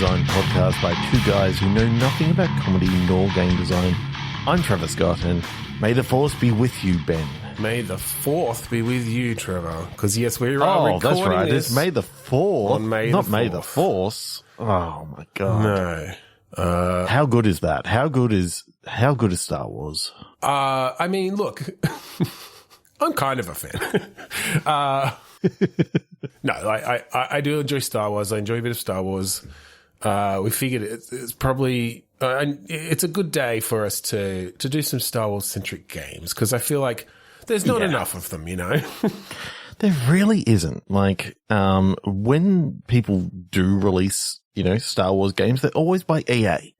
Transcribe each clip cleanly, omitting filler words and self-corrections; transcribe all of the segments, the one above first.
design podcast by two guys who know nothing about comedy nor game design. I'm Trevor Scott, and may the force be with you, Ben. May the 4th be with you, Trevor. Because, yes, we're recording that's right. this. It's May the 4th. On May not the May the 4th. Force. Oh, my God. No. How good is that? How good is Star Wars? I mean, look, I'm kind of a fan. No, I do enjoy Star Wars. I enjoy a bit of Star Wars. We figured it's probably it's a good day for us to do some Star Wars centric games, because I feel like there's not enough of them, you know. There really isn't. Like, when people do release, Star Wars games, they're always by EA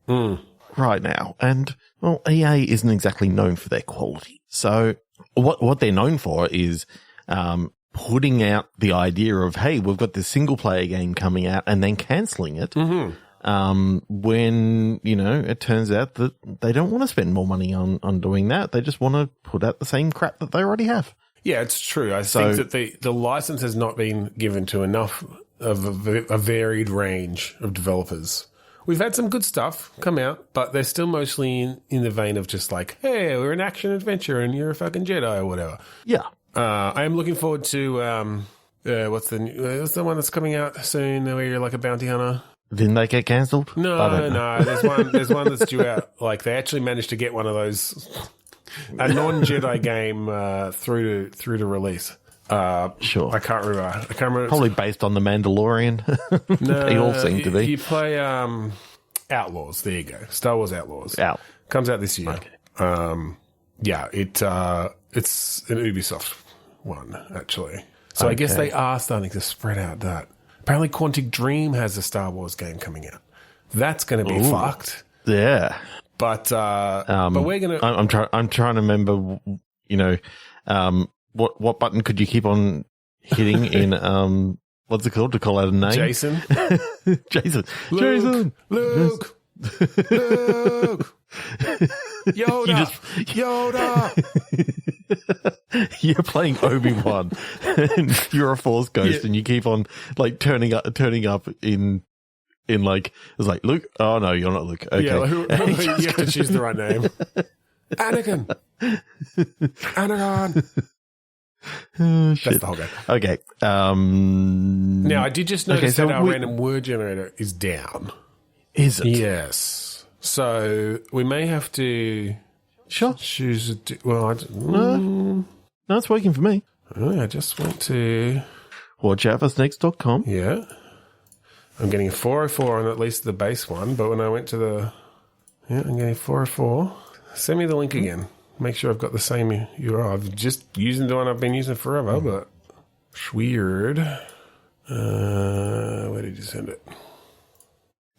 right now. And, well, EA isn't exactly known for their quality. So what they're known for is, putting out the idea of, hey, we've got this single player game coming out, and then cancelling it. When, it turns out that they don't want to spend more money on doing that. They just want to put out the same crap that they already have. Yeah, it's true. I think that the license has not been given to enough of a varied range of developers. We've had some good stuff come out, but they're still mostly in the vein of just like, hey, we're an action adventure and you're a fucking Jedi or whatever. Yeah. I am looking forward to what's the one that's coming out soon where you're like a bounty hunter? Didn't they get cancelled? No. There's one that's due out. Like, they actually managed to get one of those, a non-Jedi game through to release. Sure. I can't remember. Probably based on The Mandalorian. No, they all seem to be. You play Outlaws. There you go. Star Wars Outlaws. Comes out this year. Okay. Yeah, it's an Ubisoft one, actually. So I guess they are starting to spread out that. Apparently Quantic Dream has a Star Wars game coming out. That's going to be fucked. Yeah. But we're going to... I'm trying to remember, what button could you keep on hitting in, what's it called to call out a name? Jason. Jason. Luke. Yoda. You're playing Obi-Wan and you're a Force ghost and you keep on like turning up in like, it's like, Luke. Oh no, you're not Luke. Okay. Yeah, you have to choose the right name. Anakin. Oh, shit. That's the whole game. Okay. Now I did just notice that our we- random word generator is down. Is it? Yes. So we may have to Sure. choose No, it's working for me. I just went to... WatchOutForSnakes.com. Yeah. I'm getting a 404 on at least the base one, but when I went to the... Yeah, I'm getting 404. Send me the link again. Make sure I've got the same URL. I've just using the one I've been using forever, but... Weird. Where did you send it?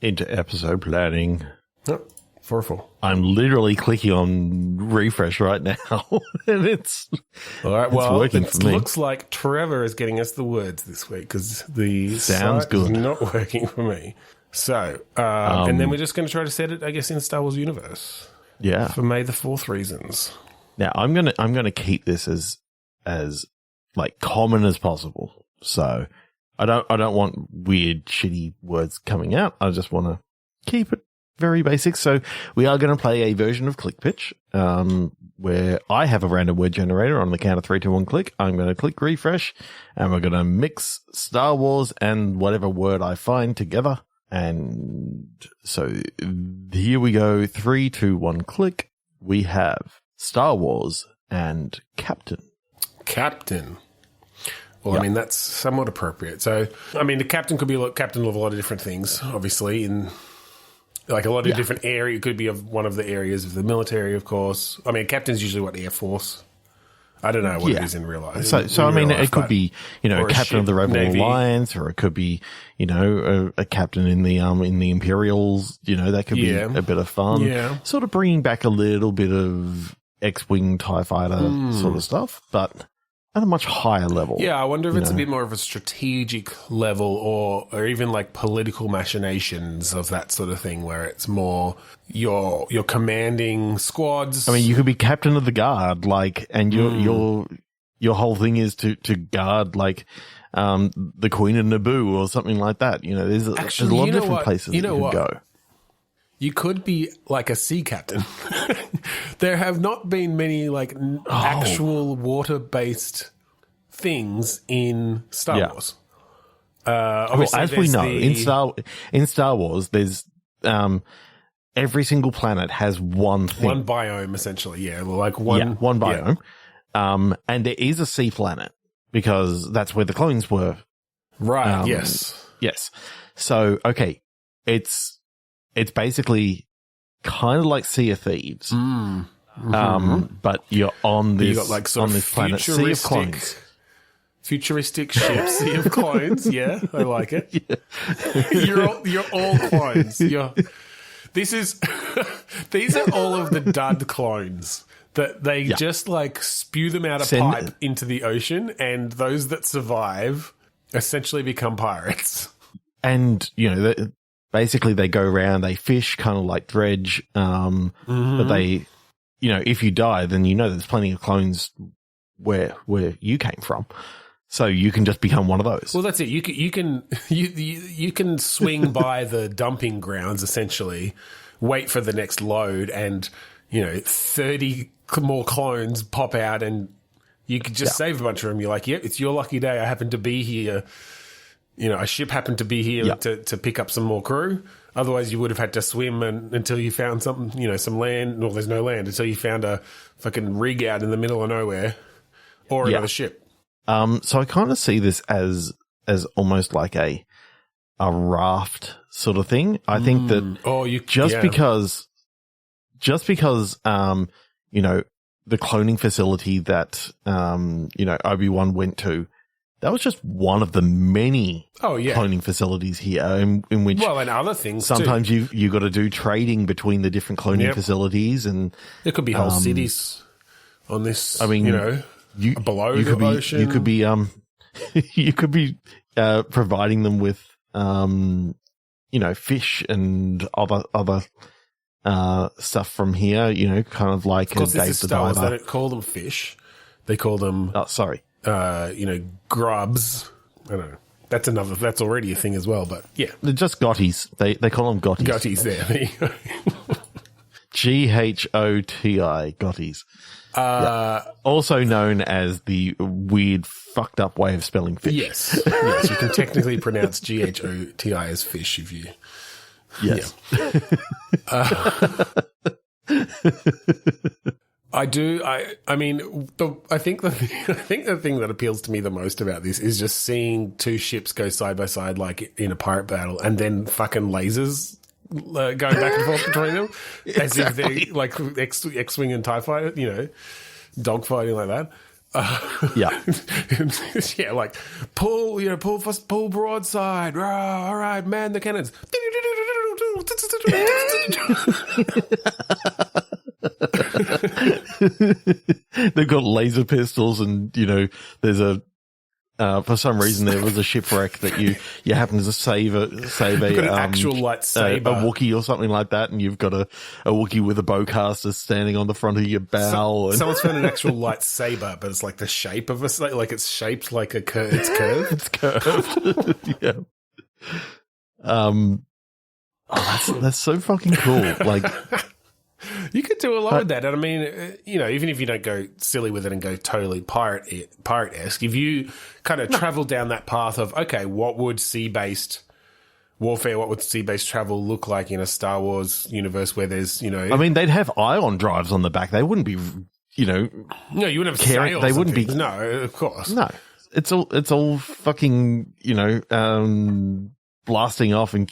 Into episode planning. Oh, 404. I'm literally clicking on refresh right now, and it's all right. Well, working it for me. Looks like Trevor is getting us the words this week because the Sounds site good. is not working for me. So, and then we're just going to try to set it, I guess, in the Star Wars universe. Yeah. For May the 4th reasons. Now I'm gonna keep this as like common as possible. So I don't want weird, shitty words coming out. I just want to keep it very basic. So we are going to play a version of Click Pitch, where I have a random word generator on the count of 3, 2, 1, click. I'm going to click refresh, and we're going to mix Star Wars and whatever word I find together. And so here we go. 3, 2, 1, click. We have Star Wars and Captain. Captain. Well, Yep. I mean, that's somewhat appropriate. So, I mean, the captain could be captain of a lot of different things, obviously, in like a lot of different areas. It could be of one of the areas of the military, of course. I mean, captain's usually what, Air Force? I don't know what it is in real life. So I mean, it could be, captain of the Rebel Navy. Alliance, or it could be, a captain in the Imperials. That could be a bit of fun. Yeah. Sort of bringing back a little bit of X-Wing TIE Fighter sort of stuff, but at a much higher level. Yeah, I wonder if it's a bit more of a strategic level or even like political machinations of that sort of thing where it's more you're commanding squads. I mean, you could be captain of the guard, and your whole thing is to guard the Queen of Naboo or something like that. You know, there's a lot of different places you can go. You could be like a sea captain. There have not been many like actual water-based things in Star Wars. As we know, in Star Wars, there's every single planet has one thing. One biome, essentially, like one biome. Yeah. And there is a sea planet because that's where the clones were. Right, yes. So, okay, it's basically kind of like Sea of Thieves. But you're on this, you got like sort on of this planet, Sea of Clones. Futuristic ship, Sea of Clones. Yeah, I like it. Yeah. You're all clones. These are all of the dud clones that they just like spew them out a pipe into the ocean, and those that survive essentially become pirates. And basically they go around, they fish, kind of like Dredge. But they, if you die, then there's plenty of clones where you came from. So you can just become one of those. Well, that's it. You can swing by the dumping grounds, essentially, wait for the next load, and 30 more clones pop out, and you could just save a bunch of them. You're like, it's your lucky day. I happen to be here. A ship happened to be here to pick up some more crew. Otherwise, you would have had to swim until you found something, some land. Well, there's no land until you found a fucking rig out in the middle of nowhere or another ship. So I kind of see this as almost like a raft sort of thing. I think that just because the cloning facility that Obi-Wan went to, that was just one of the many cloning facilities here in which and other things sometimes you got to do trading between the different cloning facilities, and there could be whole cities on this. I mean, below the ocean. You could be providing them with fish and other stuff from here. Kind of like Dave the Star Wars. They don't call them fish; they call them grubs. I don't know. That's already a thing as well. But yeah, they're just gotties. They call them gotties. Gotties there. GHOTI, gotties. Also known as the weird, fucked up way of spelling fish. Yes, you can technically pronounce GHOTI as fish if you. Yes. I do. I mean, I think the thing that appeals to me the most about this is just seeing two ships go side by side, like in a pirate battle, and then fucking lasers going back and forth between them, as if they're like X-wing and TIE fighter, dogfighting like that. Like pull broadside. All right, man the cannons. They've got laser pistols, and there's a for some reason there was a shipwreck that you happen to save an actual lightsaber, a Wookiee or something like that, and you've got a Wookiee with a bowcaster standing on the front of your bow. Someone's found an actual lightsaber, but it's like the shape of like it's shaped like a curve. It's curved. It's curved. Yeah. That's so fucking cool. Like, you could do a lot with that. And I mean, even if you don't go silly with it and go totally pirate-esque, if you kind of travel down that path of, okay, what would sea-based warfare, what would sea-based travel look like in a Star Wars universe where there's, I mean, they'd have ion drives on the back. They wouldn't be, No, you wouldn't have sails. They wouldn't be. No, of course. No. It's all fucking, blasting off and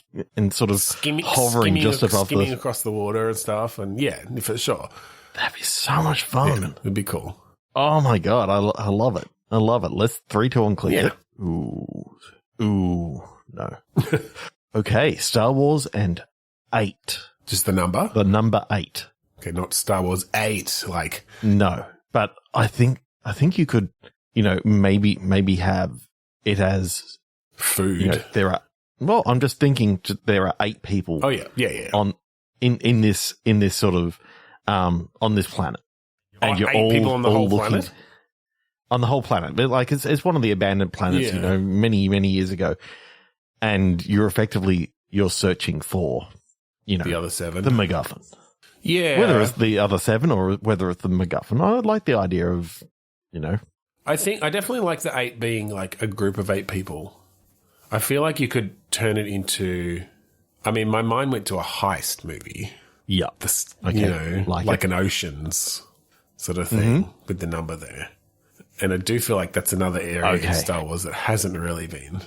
sort of hovering just above skimming across the water and stuff, and for sure. That'd be so much fun. Yeah, it'd be cool. Oh my god, I love it. I love it. Let's 3, 2, 1, click it. Ooh, no. Okay, Star Wars and 8. Just the number? The number 8. Okay, not Star Wars 8, like. No, but I think you could, maybe have it as food. There are. Well, I'm just thinking there are 8 people. Oh yeah. In this sort of on this planet, and you're 8 all people on the whole looking, planet. on the whole planet. But like it's one of the abandoned planets, Yeah. many, many years ago. And you're searching for, The other 7. the MacGuffin. Yeah. Whether it's the other 7 or whether it's the MacGuffin. I like the idea of, I definitely like the 8 being like a group of 8 people. I feel like you could turn it into, my mind went to a heist movie. Yeah. Okay. Like an Oceans sort of thing with the number there. And I do feel like that's another area in Star Wars that hasn't really been.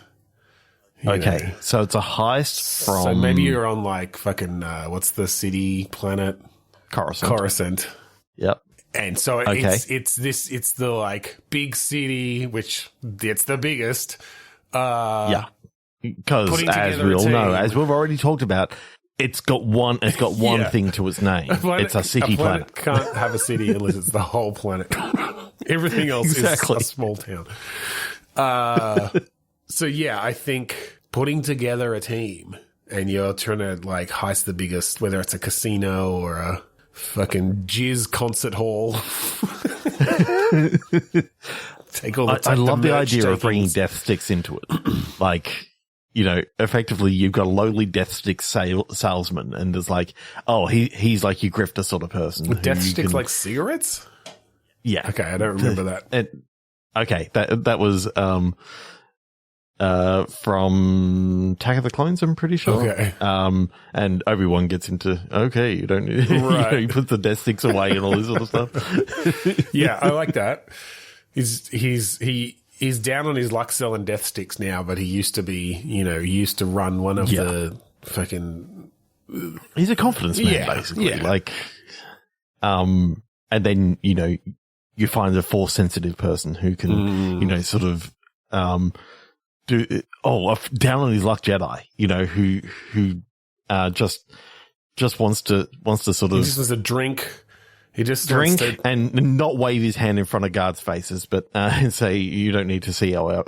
Okay. So it's a heist from... So maybe you're on like fucking, what's the city planet? Coruscant. Yep. And so it's the like big city, which it's the biggest. Yeah. Because as we all know, as we've already talked about, it's got one thing to its name. It's a city planet. Can't have a city unless it's the whole planet. Everything else is a small town. So yeah, I think putting together a team and you're trying to like heist the biggest, whether it's a casino or a fucking jizz concert hall. Take all the I love the idea of bringing death sticks into it. Like, effectively you've got a lowly death stick salesman and there's like, he's like your grifter sort of person. Death sticks like cigarettes? Yeah. Okay, I don't remember that. Okay, that was from Attack of the Clones, I'm pretty sure. Okay. And Obi-Wan gets into, you don't need, he puts the death sticks away and all this sort of stuff. Yeah, I like that. He's down on his luck selling death sticks now, but he used to be, he used to run one of the fucking... He's a confidence man, basically. Yeah. Like, and then, you find a force-sensitive person who can, sort of, down on his luck Jedi, who just wants to sort of... He just wants a drink. He just drink and not wave his hand in front of guards' faces, but and say, you don't need to see our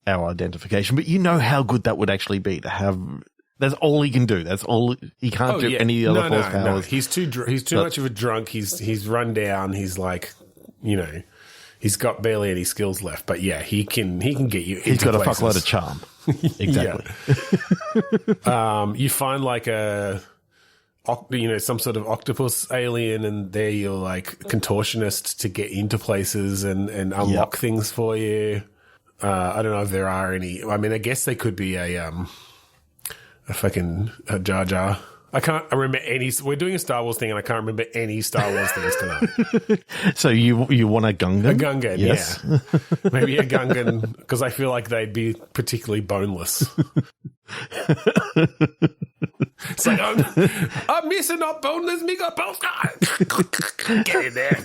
identification. But you know how good that would actually be to have... That's all he can do. That's all he can't do. Any other force powers. No. He's too much of a drunk. He's run down. He's like, he's got barely any skills left. But yeah, he can get you. He's got places. A fuckload of charm. Exactly. You find like some sort of octopus alien, and they're your like contortionist to get into places and unlock things for you. I don't know if there are any. I guess they could be a Jar Jar. I can't remember any. We're doing a Star Wars thing, and I can't remember any Star Wars things tonight. So you want a Gungan? A Gungan, yes. Yeah. Maybe a Gungan, because I feel like they'd be particularly boneless. It's like, I'm missing not boneless, me got both guys. Get in there.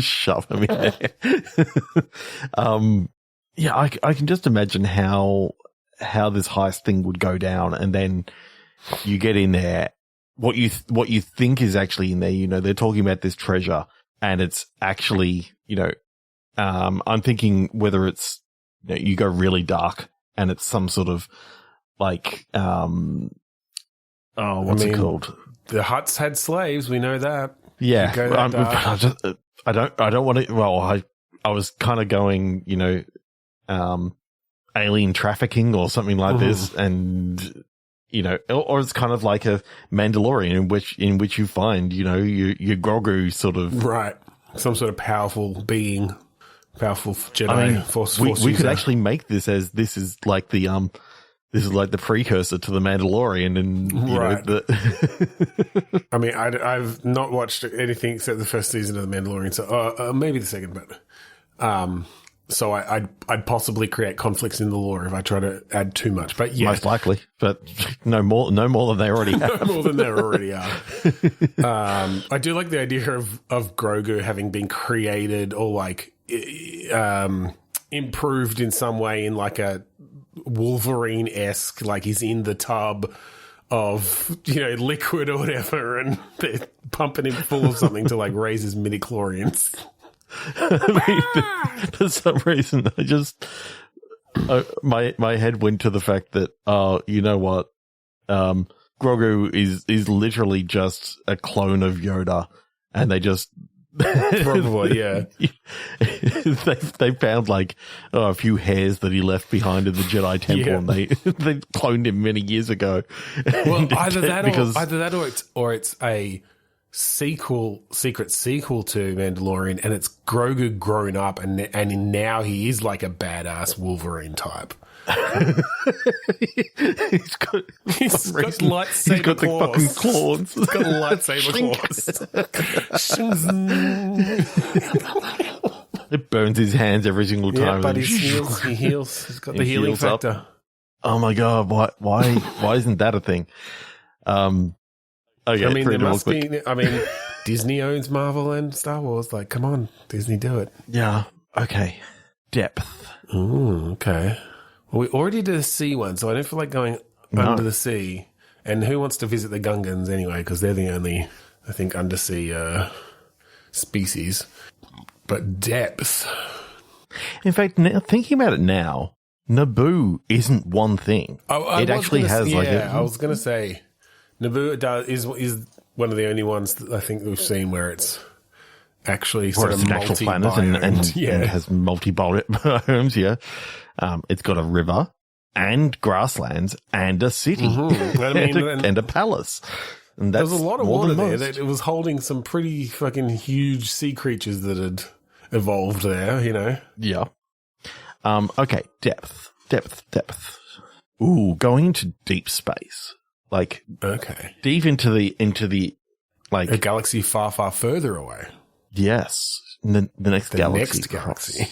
Shove him in there. I can just imagine how this heist thing would go down, and then you get in there, what you think is actually in there, they're talking about this treasure, and it's actually, I'm thinking whether it's, you go really dark and it's some sort of like, what's it called? The Hutts had slaves, we know that. Yeah. I don't want to, I was kind of going, alien trafficking or something like this, and or it's kind of like a Mandalorian in which you find your Grogu sort of some sort of powerful being, powerful Jedi force. We could actually make this as this is like the precursor to the Mandalorian, and I've not watched anything except the first season of the Mandalorian, so maybe the second, but so I'd possibly create conflicts in the lore if I try to add too much. But yeah, most likely, but no more than they already have. No more than there already are. I do like the idea of Grogu having been created or like improved in some way in like a Wolverine-esque, like he's in the tub of liquid or whatever, and they're pumping him full of something to like raise his midichlorians. For some reason, I just my head went to the fact that Grogu is literally just a clone of Yoda, and they just Probably, yeah. They found like a few hairs that he left behind in the Jedi Temple, and they cloned him many years ago. Well, either that or it's a secret sequel to Mandalorian, and it's Grogu grown up, and now he is like a badass Wolverine type. He's got lightsaber He's got claws. the fucking claws. He's got lightsaber claws. It burns his hands every single time. Yeah, but he heals. He's got the healing factor. Up. Oh my god! Why isn't that a thing? Okay, I mean, there must be. I mean, Disney owns Marvel and Star Wars. Like, come on, Disney, do it. Yeah. Okay. Depth. Ooh, okay. Well, we already did a sea one, so I don't feel like going under the sea. And who wants to visit the Gungans anyway? Because they're the only, I think, undersea species. But depth. In fact, thinking about it now, Naboo isn't one thing. It actually has like a... I was going to say, Naboo is one of the only ones that I think we've seen where it's actually sort of an actual planet and has multi-biomes, yeah. It's got a river and grasslands and a city and a palace. And there's a lot of water there. It was holding some pretty fucking huge sea creatures that had evolved there, you know? Yeah. Okay, depth. Ooh, going into deep space. Like, okay. Deep into the like... a galaxy far, far further away. Yes. The next galaxy.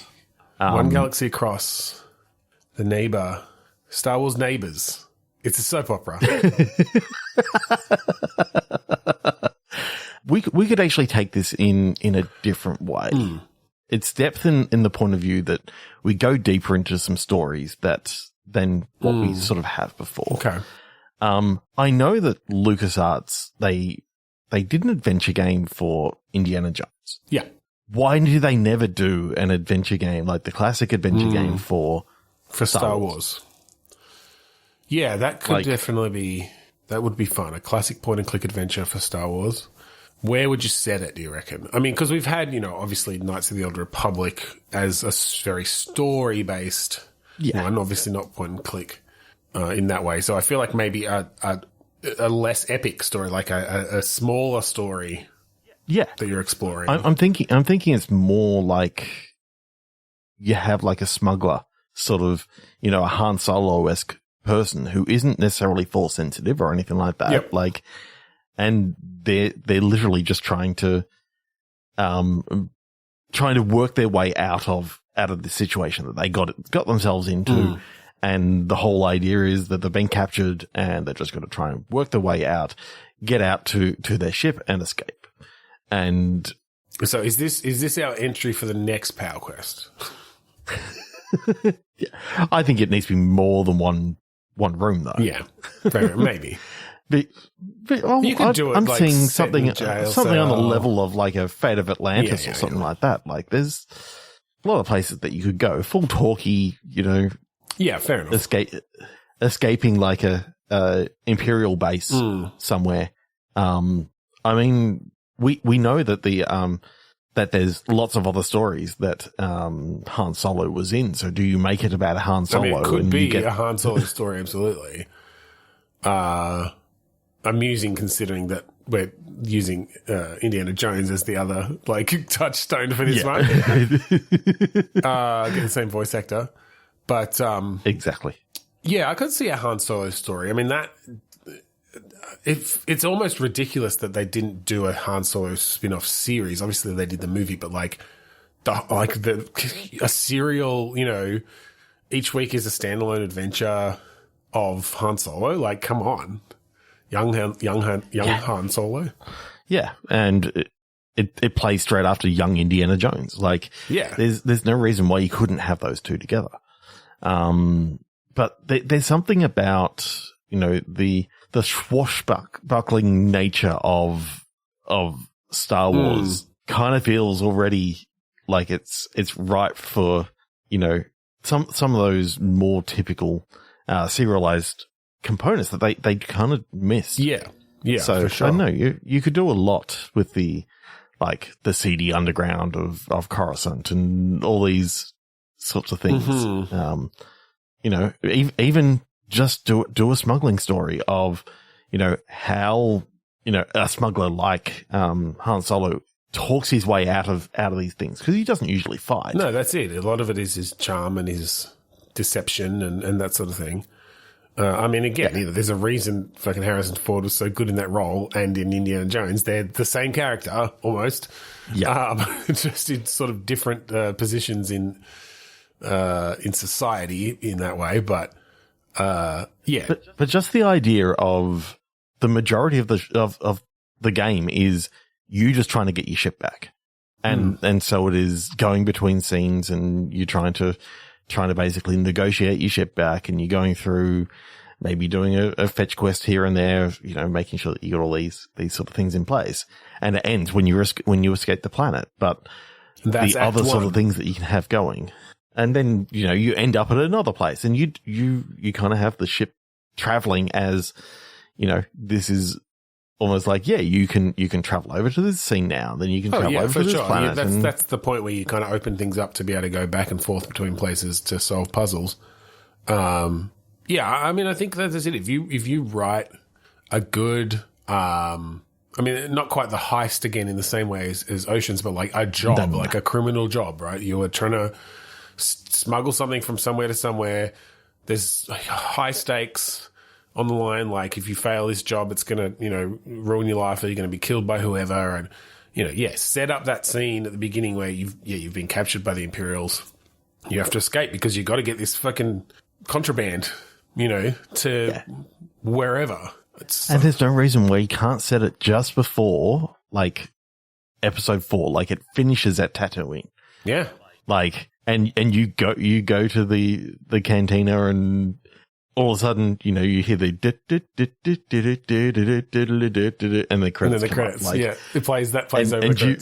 One galaxy across. The neighbor. Star Wars Neighbors. It's a soap opera. We could actually take this in a different way. It's depth in the point of view that we go deeper into some stories than what we sort of have before. Okay. I know that LucasArts, they did an adventure game for Indiana Jones. Yeah. Why do they never do an adventure game, like the classic adventure game for Star Wars? Yeah, that could definitely be, that would be fun. A classic point and click adventure for Star Wars. Where would you set it, do you reckon? I mean, because we've had, obviously Knights of the Old Republic as a very story-based one, obviously not point and click in that way. So I feel like maybe a less epic story, like a smaller story that you're exploring. I'm thinking it's more like you have like a smuggler, sort of, a Han Solo-esque person who isn't necessarily force sensitive or anything like that. Yep. Like, and they're literally just trying to work their way out of the situation that they got themselves into. And the whole idea is that they've been captured and they're just going to try and work their way out, get out to their ship and escape. And so is this our entry for the next Power Quest? Yeah. I think it needs to be more than one room though. Yeah, maybe. But you could do it. I'm like seeing something on the cell. level of like a Fate of Atlantis or something like that. Like there's a lot of places that you could go. Full talkie, Yeah, fair enough. Escaping like a Imperial base somewhere. I mean, we know that that there's lots of other stories that Han Solo was in. So do you make it about a Han Solo? I mean, it could be a Han Solo story, absolutely. Amusing considering that we're using Indiana Jones as the other touchstone for this one. Get the same voice actor, but exactly. Yeah, I could see a Han Solo story. I mean that it's almost ridiculous that they didn't do a Han Solo spin-off series. Obviously, they did the movie, but a serial. Each week is a standalone adventure of Han Solo. Like, come on. Young Han Solo. Yeah, and it plays straight after young Indiana Jones. Like, there's no reason why you couldn't have those two together. But there's something about the swashbuckling nature of Star Wars kind of feels already like it's ripe for some of those more typical serialized components that they kind of miss. Yeah, so for sure. I don't know, you could do a lot with the like the seedy underground of Coruscant and all these sorts of things. Mm-hmm. You know, even just do a smuggling story of, you know, how, you know, a smuggler like Han Solo talks his way out of these things, because he doesn't usually fight. No, that's it. A lot of it is his charm and his deception and that sort of thing. I mean, again, you know, there's a reason fucking Harrison Ford was so good in that role and in Indiana Jones. They're the same character, almost. Yeah. Just in sort of different positions in society in that way. But, yeah. But just the idea of the majority of the game is you just trying to get your ship back. And so it is going between scenes, and you're trying to basically negotiate your ship back, and you're going through maybe doing a fetch quest here and there, you know, making sure that you got all these sort of things in place. And it ends when you escape the planet. But that's the other sort of things that you can have going. And then, you know, you end up at another place, and you kind of have the ship traveling as, you know, this is almost like, yeah, you can travel over to this scene now, then you can travel over to this planet. Yeah, that's the point where you kind of open things up to be able to go back and forth between places to solve puzzles. Yeah, I mean, I think that's it. If you write a good, I mean, not quite the heist again in the same way as Oceans, but like a job, like a criminal job, right? You are trying to smuggle something from somewhere to somewhere. There's high stakes on the line. Like, if you fail this job, it's going to, you know, ruin your life, or you're going to be killed by whoever. And, you know, set up that scene at the beginning where you've been captured by the Imperials. You have to escape because you've got to get this fucking contraband, you know, to wherever. And there's no reason why you can't set it just before, like, episode 4. Like, it finishes at Tatooine. Yeah. Like, and you go to the cantina, and all of a sudden, you know, you hear the and the credits. Like, yeah, it plays over.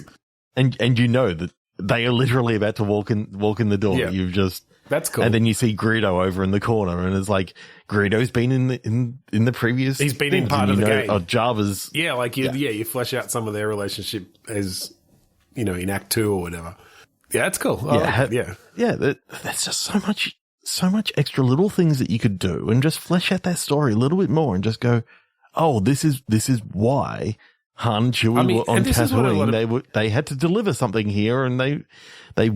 And you know that they are literally about to walk in the door. Yeah. You've just, that's cool. And then you see Greedo over in the corner, and it's like, Greedo's been in the previous. He's been in part of the game. Oh, Java's. Yeah, like you flesh out some of their relationship as, you know, in Act 2 or whatever. Yeah, that's cool. There's just so much extra little things that you could do, and just flesh out that story a little bit more, and just go, oh, this is why Han and Chewie were on Tatooine. They had to deliver something here, and they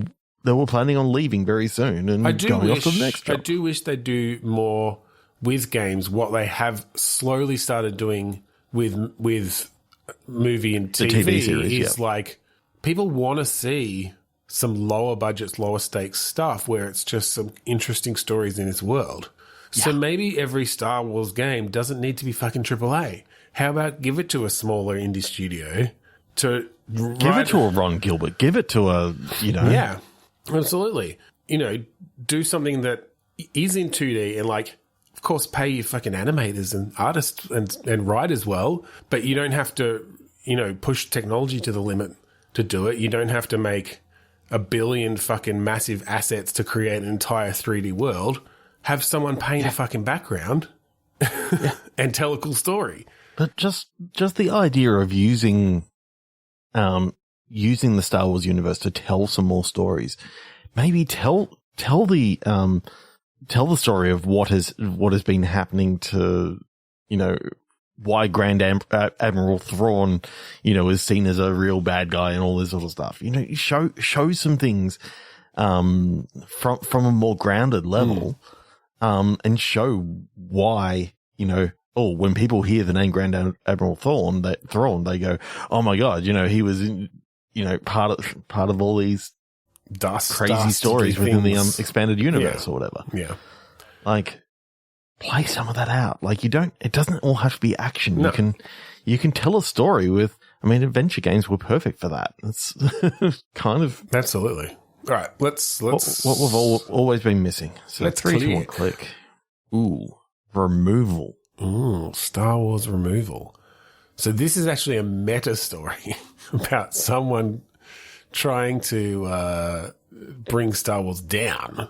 were planning on leaving very soon and going off to the next job. I do wish they'd do more with games, what they have slowly started doing with movie and TV series, is like, people want to see some lower budgets, lower stakes stuff where it's just some interesting stories in its world. Yeah. So maybe every Star Wars game doesn't need to be fucking AAA. How about give it to a smaller indie studio to give it to a Ron Gilbert, give it to a, you know. Yeah, absolutely. You know, do something that is in 2D, and, like, of course, pay your fucking animators and artists and writers well, but you don't have to, you know, push technology to the limit to do it. You don't have to make a billion fucking massive assets to create an entire 3D world. Have someone paint a fucking background and tell a cool story. But just the idea of using the Star Wars universe to tell some more stories. Maybe tell the story of what has been happening to, you know, why Grand Admiral Thrawn, you know, is seen as a real bad guy and all this sort of stuff. You know, show some things from a more grounded level, and show why, you know, when people hear the name Grand Admiral Thrawn, they go, oh my God, you know, he was, you know, part of all these crazy stories within the expanded universe or whatever. Yeah. Like, play some of that out. Like, it doesn't all have to be action. No. You can tell a story with, I mean, adventure games were perfect for that. It's kind of. Absolutely. All right. Let's what we've always been missing. So let's 3, 2, 1, click. Ooh, removal. Ooh, Star Wars removal. So this is actually a meta story about someone trying to bring Star Wars down.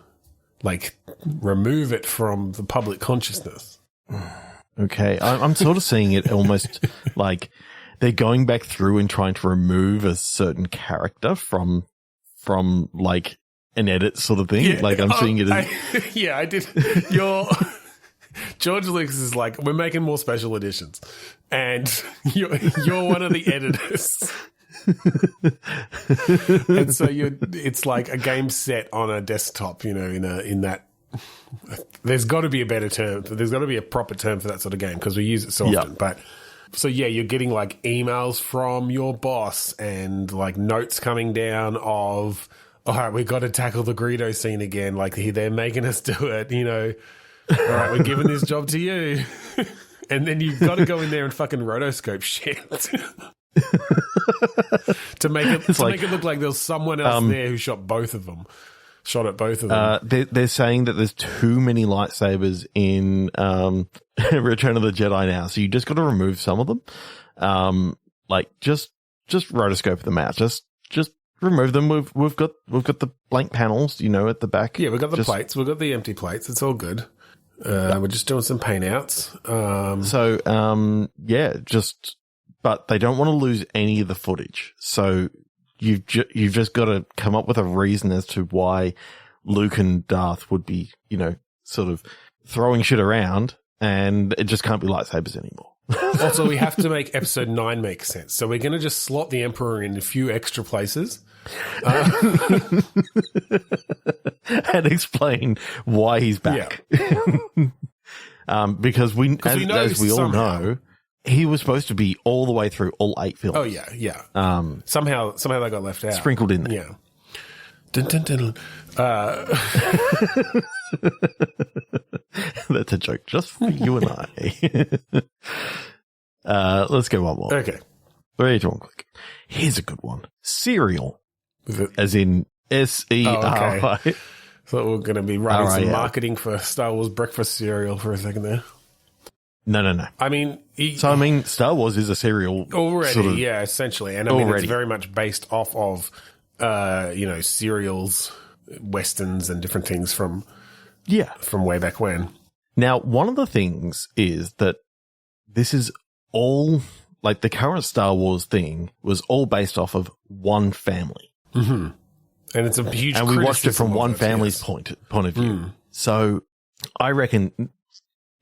Like, remove it from the public consciousness. Okay. I'm sort of seeing it almost like they're going back through and trying to remove a certain character from like an edit sort of thing. Yeah, like I'm seeing it as I did. George Lucas is like, we're making more special editions, and you're one of the editors. And so it's like a game set on a desktop, in that. There's got to be a better term. There's got to be a proper term for that sort of game because we use it so often. But so you're getting like emails from your boss and like notes coming down of, all right, we've got to tackle the Greedo scene again. Like they're making us do it, All right, we're giving this job to you. And then you've got to go in there and fucking rotoscope shit. to make it look like there's someone else there who shot at both of them. They're saying that there's too many lightsabers in Return of the Jedi now, so you just got to remove some of them. Like just rotoscope them out. Just remove them. We've got the blank panels, at the back. Yeah, we've got the plates. We've got the empty plates. It's all good. We're just doing some paint outs. But they don't want to lose any of the footage. So you've just got to come up with a reason as to why Luke and Darth would be, sort of throwing shit around, and it just can't be lightsabers anymore. Also, we have to make episode 9 make sense. So we're going to just slot the Emperor in a few extra places. And explain why he's back. Yeah. Because as we all know, he was supposed to be all the way through all 8 films. Oh, yeah. Somehow they got left out. Sprinkled in there. Yeah. Dun, dun, dun. That's a joke just for you and I. Let's go one more. Okay. 3, 2, 1, click. Here's a good one. Cereal. As in S-E-R-I. Oh, okay. Thought we were going to be writing some marketing for Star Wars breakfast cereal for a second there. No. I mean... Star Wars is a cereal. Already, essentially. And I mean, it's very much based off of, cereals, westerns and different things from way back when. Now, one of the things is that this is all... Like, the current Star Wars thing was all based off of one family. Mm-hmm. And it's a huge and we watched it from one family's point of view. So I reckon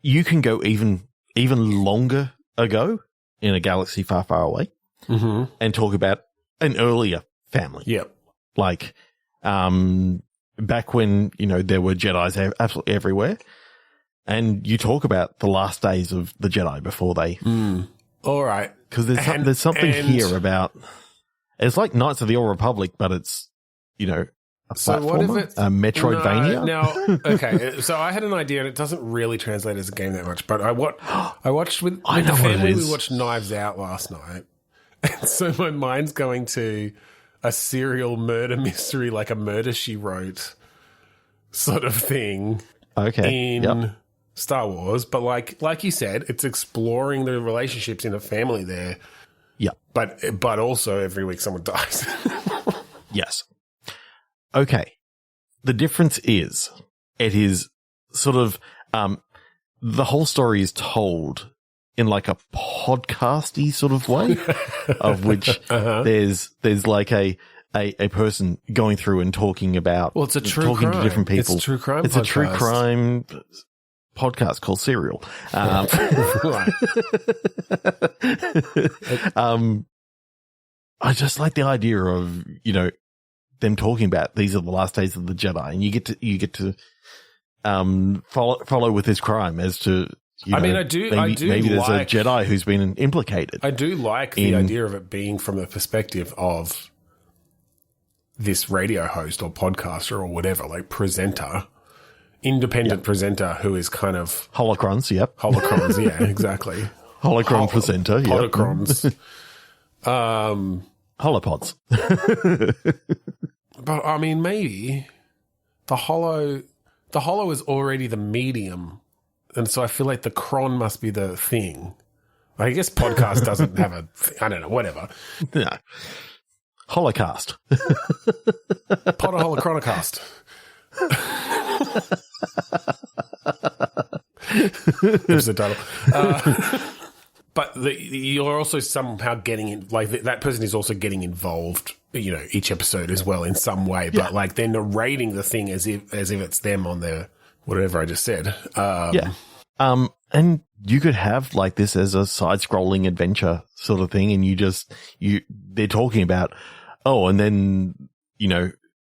you can go even longer ago in a galaxy far, far away and talk about an earlier family. Yep. Like back when, there were Jedis absolutely everywhere. And you talk about the last days of the Jedi before they... All right. Because there's something here about... It's like Knights of the Old Republic, but it's... a platformer, a Metroidvania. Okay. So I had an idea, and it doesn't really translate as a game that much. But I watched with the family. We watched Knives Out last night, and so my mind's going to a serial murder mystery, like a Murder, She Wrote sort of thing. Okay. In Star Wars, but like you said, it's exploring the relationships in a family there. Yeah. But also every week someone dies. Yes. Okay. The difference is it is sort of the whole story is told in like a podcasty sort of way of which there's like a person going through and talking about it's a true talking crime. to different people. It's a true crime. It's podcast. A true crime podcast called Serial. I just like the idea of, them talking about these are the last days of the Jedi, and you get to follow with this crime as to, maybe there's a Jedi who's been implicated. I do like the idea of it being from the perspective of this radio host or podcaster or whatever, like presenter. Independent presenter who is kind of... Holocrons, yep. Holocrons, yeah, exactly. Holocron presenter, yep. Holocrons. Holopods. But, I mean, maybe the holo is already the medium, and so I feel like the cron must be the thing. I guess podcast doesn't have a... I don't know, whatever. No. Holocaust. Podoholochronocast. Episode title. But you're also somehow getting in, like that person is also getting involved, each episode as well in some way. But like they're narrating the thing as if it's them on their whatever I just said. And you could have like this as a side-scrolling adventure sort of thing, and they're talking about, and then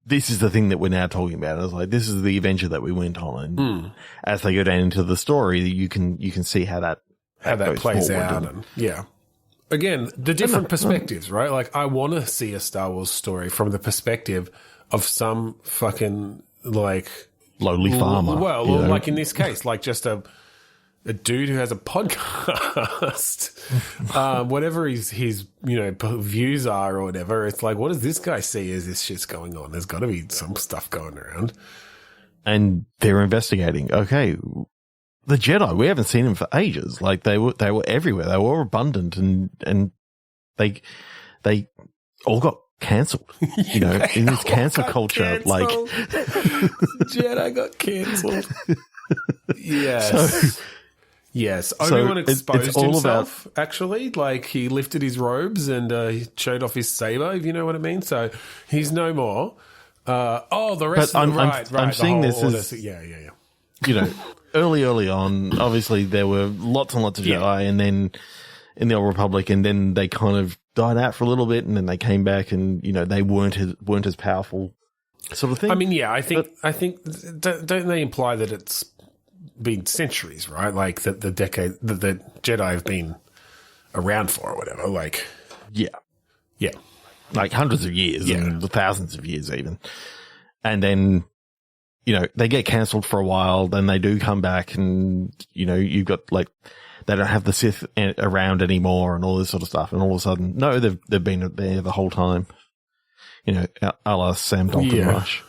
this is the thing that we're now talking about. It's like this is the adventure that we went on, and as they go down into the story, you can see how that plays out. And again, the different perspectives, right? Like I want to see a Star Wars story from the perspective of some fucking like lowly farmer. Well, like in this case, like just a dude who has a podcast, whatever his views are or whatever. It's like, what does this guy see as this shit's going on? There's got to be some stuff going around. And they're investigating. Okay, the Jedi, we haven't seen them for ages. Like they were everywhere. They were abundant, and they all got cancelled. In this cancel culture, like Jedi got cancelled. Yes. Yes, Obi-Wan exposed himself, actually. Like, he lifted his robes and he showed off his saber, if you know what I mean. So, he's no more. The rest of the... I'm seeing this as... early on, obviously, there were lots and lots of Jedi, and then in the Old Republic, and then they kind of died out for a little bit, and then they came back, and, they weren't as powerful sort of thing. I mean, I think don't they imply that it's been centuries, right? Like that the decade that the Jedi have been around for or whatever. Like, yeah, like hundreds of years, and thousands of years even. And then, they get cancelled for a while. Then they do come back, and you've got like they don't have the Sith around anymore, and all this sort of stuff. And all of a sudden, no, they've been there the whole time. A la Sam Dalton Rush.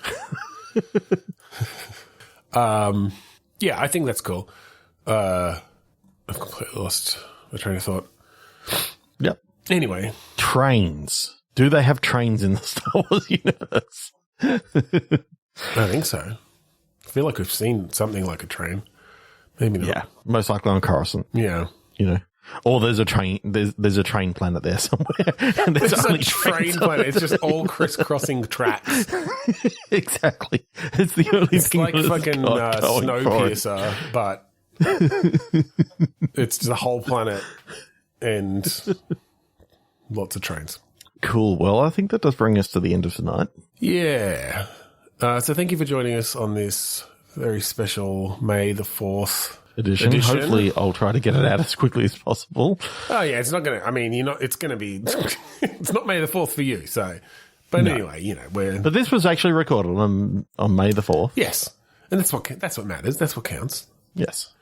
Yeah, I think that's cool. I've completely lost my train of thought. Yep. Anyway. Trains. Do they have trains in the Star Wars universe? I think so. I feel like we've seen something like a train. Maybe not. Yeah, most likely on Coruscant. Yeah. Or there's a train. There's a train planet there somewhere. And there's only a train planet. It's just all crisscrossing tracks. Exactly. It's the only it's thing. It's like fucking Snowpiercer, but it's the whole planet and lots of trains. Cool. Well, I think that does bring us to the end of tonight. Yeah. So thank you for joining us on this very special May the 4th. Edition. Hopefully, I'll try to get it out as quickly as possible. Oh yeah, it's not going to. I mean, it's going to be. It's not May the 4th for you. So, but anyway, we're. But this was actually recorded on May the 4th. Yes, and that's what matters. That's what counts. Yes.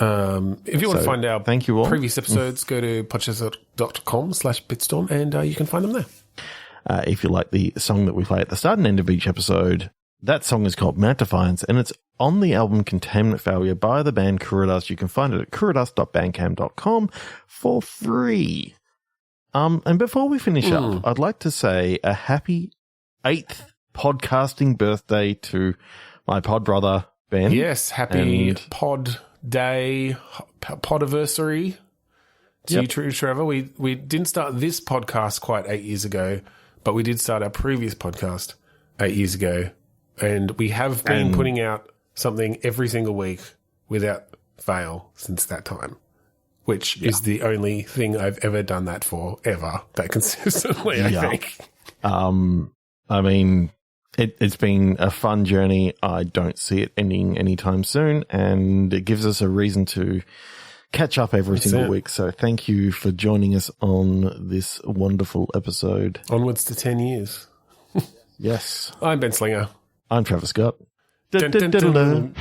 If you want to find our thank you all. Previous episodes, go to podchaser.com/bitstorm, and you can find them there. If you like the song that we play at the start and end of each episode, that song is called Mount Defiance, and it's on the album Containment Failure by the band Kuradust. You can find it at kuradust.bandcamp.com for free. And before we finish up, I'd like to say a happy 8th podcasting birthday to my pod brother, Ben. Yes, happy pod day, podiversary to you, Trevor. We didn't start this podcast quite 8 years ago, but we did start our previous podcast 8 years ago. And we have been putting out something every single week without fail since that time, which is the only thing I've ever done that for, ever, that consistently, I think. I mean, it's been a fun journey. I don't see it ending anytime soon, and it gives us a reason to catch up every single week. So thank you for joining us on this wonderful episode. Onwards to 10 years. Yes. I'm Ben Slinger. I'm Travis Scott. Dun, dun, dun, dun.